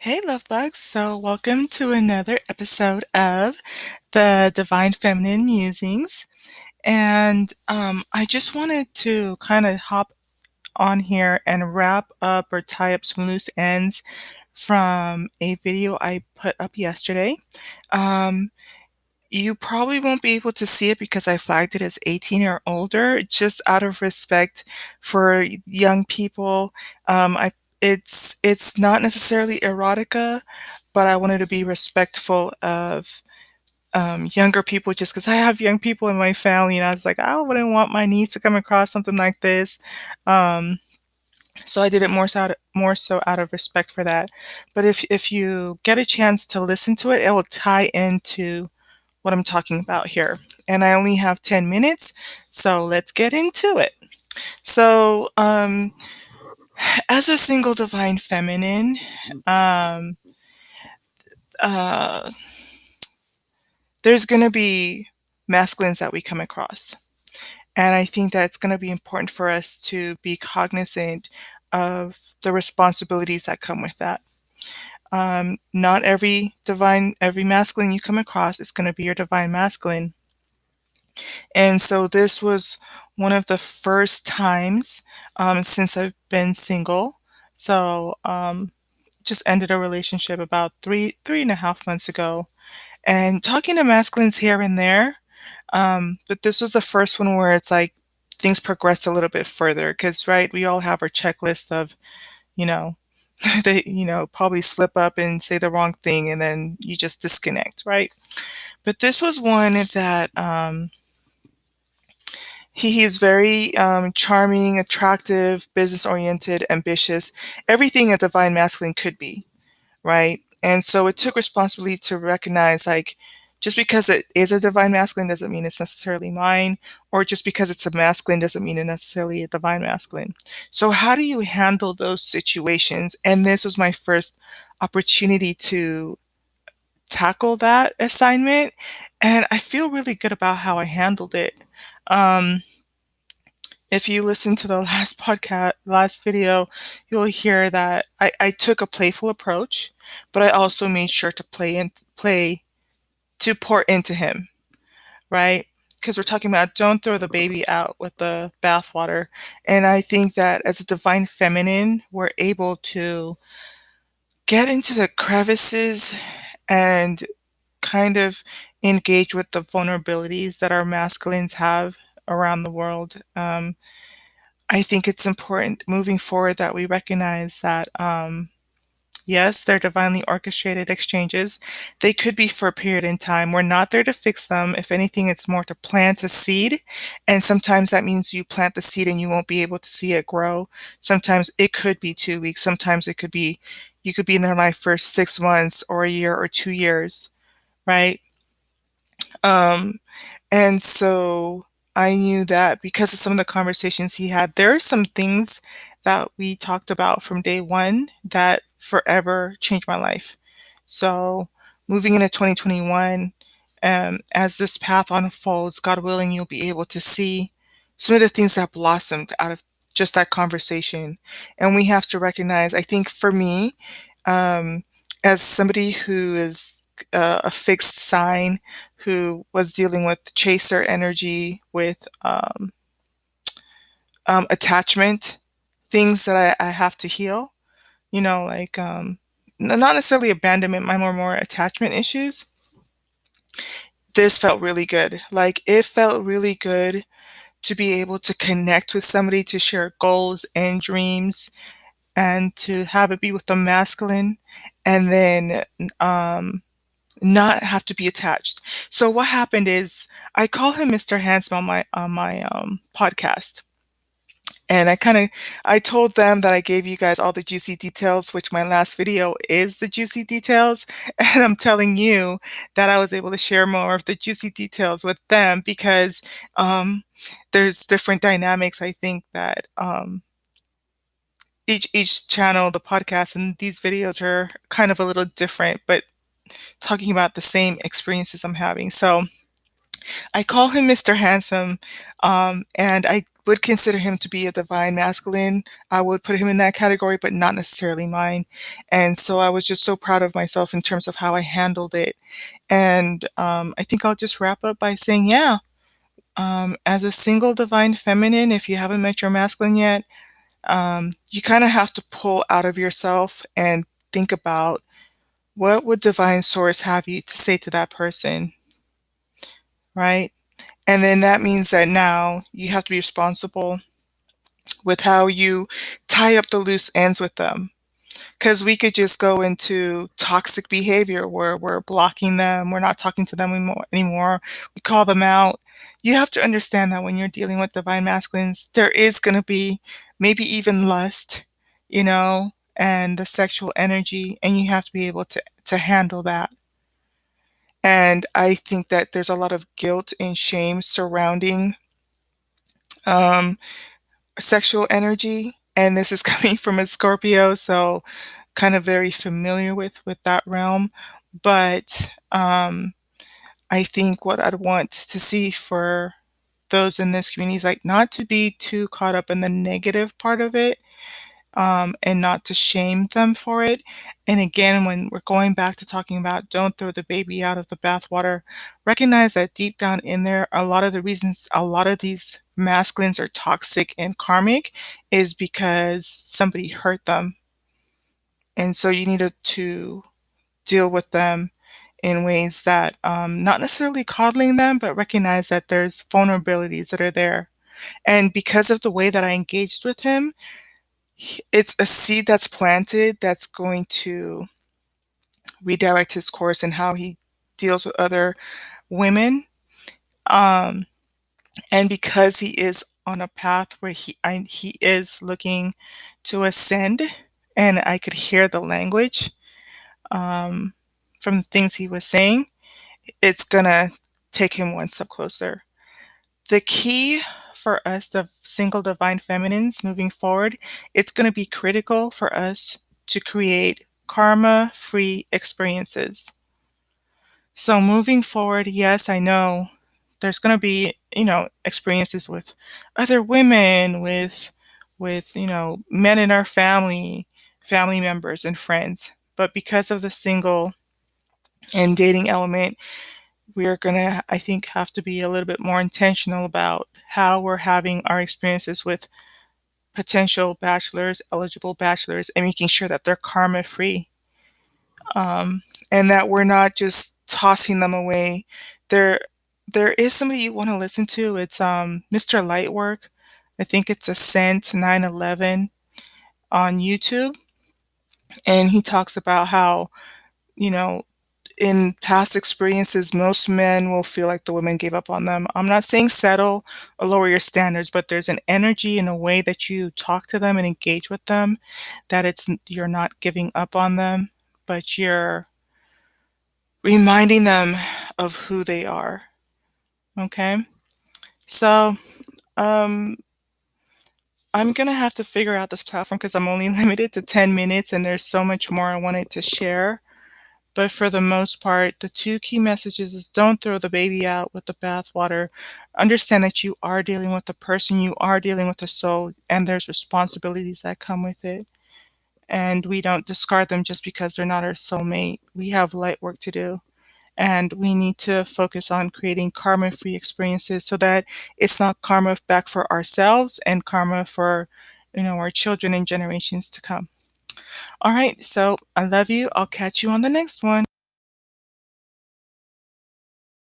Hey, love bugs. So, welcome to another episode of the Divine Feminine Musings. And I just wanted to kind of hop on here and wrap up or tie up some loose ends from a video I put up yesterday. Um, you probably won't be able to see it because I flagged it as 18 or older, just out of respect for young people. It's not necessarily erotica, but I wanted to be respectful of younger people just because I have young people in my family, and I was like, I wouldn't want my niece to come across something like this. Um, so I did it more so out of respect for that. But if you get a chance to listen to it, it will tie into what I'm talking about here. And I only have 10 minutes, so let's get into it. So, as a single divine feminine, um, uh, there's going to be masculines that we come across. And I think that it's going to be important for us to be cognizant of the responsibilities that come with that. Not every masculine you come across is going to be your divine masculine. And so this was one of the first times since I've been single. So just ended a relationship about three and a half months ago. And talking to masculines here and there, but this was the first one where it's like things progressed a little bit further because, right, we all have our checklist of, you know, they, probably slip up and say the wrong thing and then you just disconnect, right? But this was one that he is very charming, attractive, business oriented, ambitious, everything a divine masculine could be, right? And so it took responsibility to recognize, like, just because it is a divine masculine doesn't mean it's necessarily mine, or just because it's a masculine doesn't mean it's necessarily a divine masculine. So how do you handle those situations? And this was my first opportunity to tackle that assignment, and I feel really good about how I handled it. Um, if you listen to the last video, you'll hear that I took a playful approach, but I also made sure to play to pour into him, right? Because we're talking about don't throw the baby out with the bathwater. And I think that as a divine feminine, we're able to get into the crevices and kind of engage with the vulnerabilities that our masculines have around the world. I think it's important moving forward that we recognize that, yes, they're divinely orchestrated exchanges. They could be for a period in time. We're not there to fix them. If anything, it's more to plant a seed. And sometimes that means you plant the seed and you won't be able to see it grow. Sometimes it could be 2 weeks. Sometimes it could be you could be in their life for 6 months or a year or 2 years, right? Um, and so I knew that because of some of the conversations he had, there are some things that we talked about from day one that forever changed my life. So moving into 2021, as this path unfolds, God willing, you'll be able to see some of the things that blossomed out of just that conversation. And we have to recognize, I think for me, um, as somebody who is a fixed sign, who was dealing with chaser energy, with attachment, things that I have to heal, like not necessarily abandonment, mine were more attachment issues. This felt really good. Like, it felt really good to be able to connect with somebody, to share goals and dreams, and to have it be with the masculine, and then not have to be attached. So what happened is I call him Mr. Handsome on my podcast. And I told them that I gave you guys all the juicy details, which my last video is the juicy details. And I'm telling you that I was able to share more of the juicy details with them because there's different dynamics. I think that each channel, the podcast, and these videos are kind of a little different, but talking about the same experiences I'm having. So I call him Mr. Handsome, and I would consider him to be a divine masculine. I would put him in that category, but not necessarily mine. And so I was just so proud of myself in terms of how I handled it. And I think I'll just wrap up by saying, yeah, as a single divine feminine, if you haven't met your masculine yet, you kind of have to pull out of yourself and think about what would divine source have you to say to that person, right? And then that means that now you have to be responsible with how you tie up the loose ends with them. Because we could just go into toxic behavior where we're blocking them, we're not talking to them anymore, we call them out. You have to understand that when you're dealing with divine masculines, there is going to be maybe even lust, you know, and the sexual energy, and you have to be able to handle that. And I think that there's a lot of guilt and shame surrounding um, sexual energy, and this is coming from a Scorpio, so kind of very familiar with that realm. But I think what I'd want to see for those in this community is like not to be too caught up in the negative part of it, and not to shame them for it. And again, when we're going back to talking about don't throw the baby out of the bathwater, recognize that deep down in there, a lot of the reasons a lot of these masculines are toxic and karmic is because somebody hurt them. And so you need to deal with them in ways that, not necessarily coddling them, but recognize that there's vulnerabilities that are there. And because of the way that I engaged with him, it's a seed that's planted that's going to redirect his course and how he deals with other women. Um, and because he is on a path where he is looking to ascend, and I could hear the language um, from the things he was saying, it's gonna take him one step closer. The key for us, the single divine feminines moving forward, it's going to be critical for us to create karma free experiences. So moving forward, yes, I know there's going to be, experiences with other women, with, men in our family members and friends. But because of the single and dating element, we're going to, I think, have to be a little bit more intentional about how we're having our experiences with potential bachelors, eligible bachelors, and making sure that they're karma free, and that we're not just tossing them away. There, there is somebody you want to listen to. It's Mr. Lightwork. I think it's Ascent 911 on YouTube, and he talks about how you know in past experiences, most men will feel like the women gave up on them. I'm not saying settle or lower your standards, but there's an energy and a way that you talk to them and engage with them that you're not giving up on them, but you're reminding them of who they are. Okay? So, um, I'm gonna have to figure out this platform because I'm only limited to 10 minutes and there's so much more I wanted to share. But for the most part, the two key messages is don't throw the baby out with the bathwater. Understand that you are dealing with a person, you are dealing with a soul, and there's responsibilities that come with it. And we don't discard them just because they're not our soulmate. We have light work to do. And we need to focus on creating karma free experiences so that it's not karma back for ourselves and karma for our children and generations to come. All right, so I love you. I'll catch you on the next one.